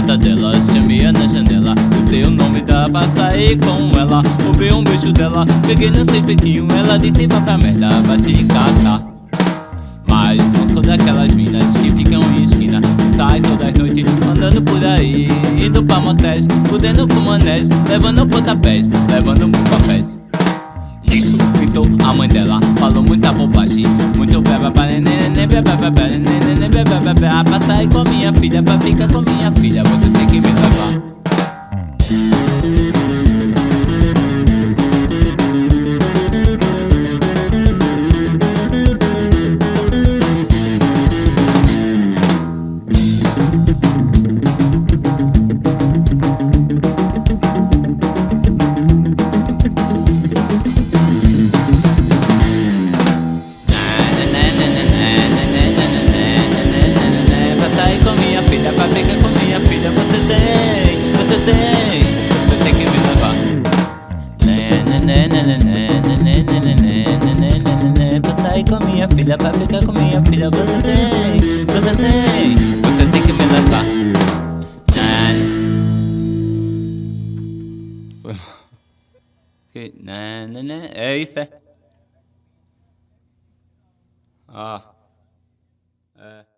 gata dela, chamei na janela. Botei o nome dela pra sair com ela. Roubei um beijo dela, peguei no seu peitinho. Ela disse vá pra merda, bati de catar. Mas não sou daquelas minas que ficam em esquina, sai todas noites andando por aí, indo pra motéis, fudendo com manés, levando pontapés, levando papéis. Nisso gritou a mãe dela, falou muita bobagem, muito beba pra neném, beba pra sair com minha filha, pra ficar com minha filha, você tem que me levar. Pra ficar com minha filha, você tem que me levar. Pra sair com minha filha, pra ficar com minha filha, você tem que me levar. É isso, é? Ah, é.